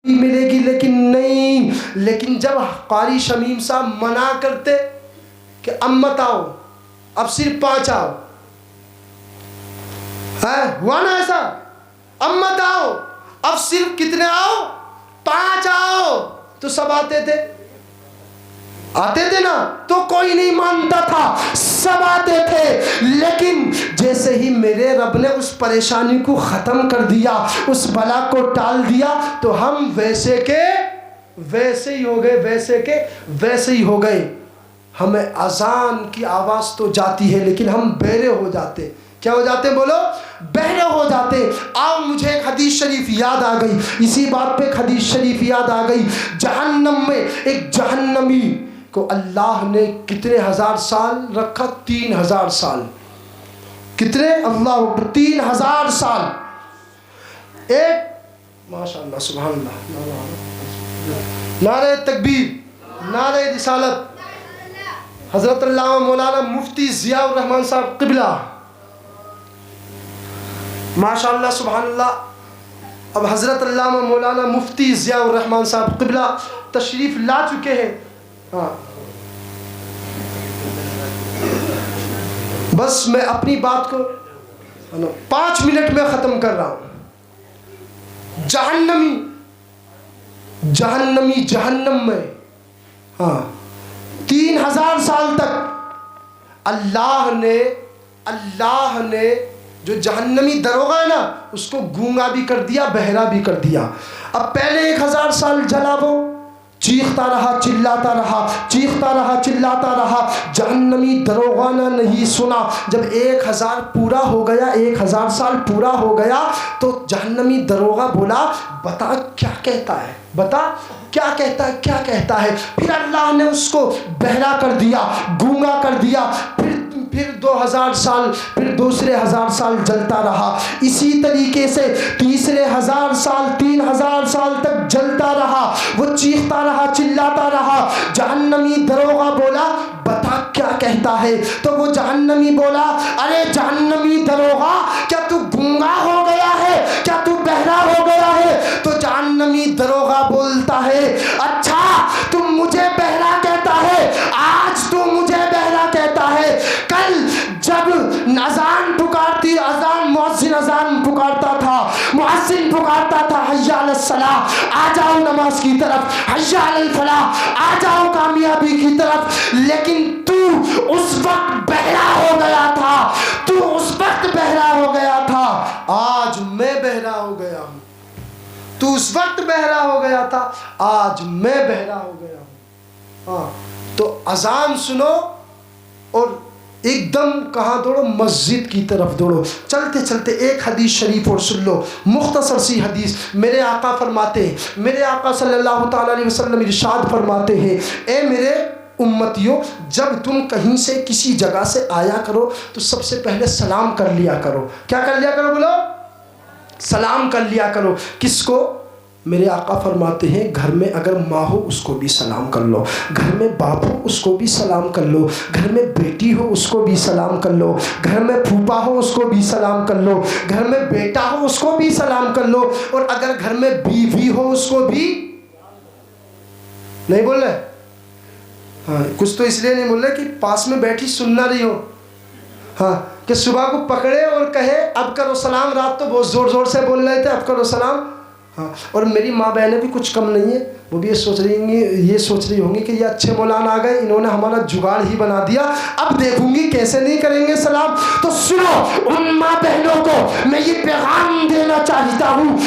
ملے گی، لیکن نہیں. لیکن جب قاری شمیم صاحب منع کرتے کہ اب مت آؤ، اب صرف 5 آؤ، ہوا نا ایسا؟ اب مت آؤ، اب صرف کتنے آؤ؟ 5 آؤ. تو سب آتے تھے نا، تو کوئی نہیں مانتا تھا، سب آتے تھے. لیکن جیسے ہی میرے رب نے اس پریشانی کو ختم کر دیا، اس بلا کو ٹال دیا، تو ہم ویسے کے ویسے ہی ہو گئے، ویسے کے ویسے ہی ہو گئے. ہمیں اذان کی آواز تو جاتی ہے لیکن ہم بہرے ہو جاتے. کیا ہو جاتے؟ بولو، بہرے ہو جاتے. آؤ مجھے ایک حدیث شریف یاد آ گئی، اسی بات پہ ایک حدیث شریف یاد آ گئی. جہنم میں ایک جہنمی کو اللہ نے کتنے 1000 سال رکھا؟ 3000 سال. کتنے؟ اللہ 3000 سال. ایک ماشاءاللہ سبحان اللہ، نعرہ تکبیر، نعرہ رسالت. حضرت علامہ مولانا مفتی ضیاء الرحمن صاحب قبلہ، ماشاءاللہ سبحان اللہ. اب حضرت علامہ مولانا مفتی ضیاء الرحمن صاحب قبلہ تشریف لا چکے ہیں. ہاں، بس میں اپنی بات کو 5 منٹ میں ختم کر رہا ہوں. جہنمی جہنم میں 3000 سال تک اللہ نے جو جہنمی دروغہ ہے نا، اس کو گونگا بھی کر دیا، بہرا بھی کر دیا. اب پہلے 1000 سال جلا، وہ چیختا رہا، چلاتا رہا، چیختا رہا، چلاتا رہا. جہنمی دروغہ نے نہیں سنا. جب 1000 پورا ہو گیا، 1000 سال پورا ہو گیا، تو جہنمی دروغہ بولا، بتا کیا کہتا ہے، بتا کیا کہتا ہے، کیا کہتا ہے. پھر اللہ نے اس کو بہرا کر دیا، گونگا کر دیا. پھر 2000 سال، پھر دوسرے 1000 سال جلتا رہا. اسی طریقے سے تیسرے 1000 سال، 3000 سال تک جلتا رہا. وہ چیختا رہا، چلاتا رہا. جہنمی دروغہ بولا، بتا کیا کہتا ہے. تو وہ جہنمی بولا، ارے جہنمی دروغہ، کیا تو گونگا ہو گیا ہے، کیا تو بہرا ہو گیا ہے؟ تو جہنمی دروغہ بولتا ہے، اچھا تم مجھے بہرا کہتا ہے، آج تو مجھے بہرا کہتا ہے. کل جب اذان پکارتی، مؤذن اذان پکارتا تھا، مؤذن پکارتا تھا، حی علی الصلاۃ، آ جاؤ نماز کی طرف، حی علی الفلاح، آ جاؤ کامیابی کی طرف. لیکن تو اس وقت بہرا ہو گیا تھا، تو اس وقت بہرا ہو گیا تھا. آج میں بہرا ہو گیا ہوں. تو اس وقت بہرا ہو گیا تھا، آج میں بہرا ہو گیا ہوں. تو اذان سنو اور ایک دم کہاں دوڑو؟ مسجد کی طرف دوڑو. چلتے چلتے ایک حدیث شریف اور سن لو، مختصر سی حدیث. میرے آقا فرماتے ہیں، میرے آقا صلی اللہ تعالیٰ علیہ وسلم ارشاد فرماتے ہیں، اے میرے امتیوں، جب تم کہیں سے کسی جگہ سے آیا کرو تو سب سے پہلے سلام کر لیا کرو. کیا کر لیا کرو؟ بولو، سلام کر لیا کرو. کس کو؟ میرے آقا فرماتے ہیں، گھر میں اگر ماں ہو اس کو بھی سلام کر لو، گھر میں باپ ہو اس کو بھی سلام کر لو، گھر میں بیٹی ہو اس کو بھی سلام کر لو، گھر میں پھوپھا ہو اس کو بھی سلام کر لو، گھر میں بیٹا ہو اس کو بھی سلام کر لو، اور اگر گھر میں بیوی ہو اس کو بھی. نہیں بول رہے؟ ہاں، کچھ تو اس لیے نہیں بول رہے کہ پاس میں بیٹھی سننا رہی ہو. ہاں، کہ صبح کو پکڑے اور کہے اب کرو سلام. رات تو بہت زور زور سے بول رہے تھے اب کرو سلام. ہاں، اور میری ماں بہنیں بھی کچھ کم نہیں ہیں، وہ بھی یہ سوچ رہی ہوں گی کہ یہ اچھے مولانا آ گئے، انہوں نے ہمارا جگاڑ ہی بنا دیا، اب دیکھوں گی کیسے نہیں کریں گے سلام. تو سنو، ان ماں بہنوں کو میں یہ پیغام دینا چاہتا ہوں،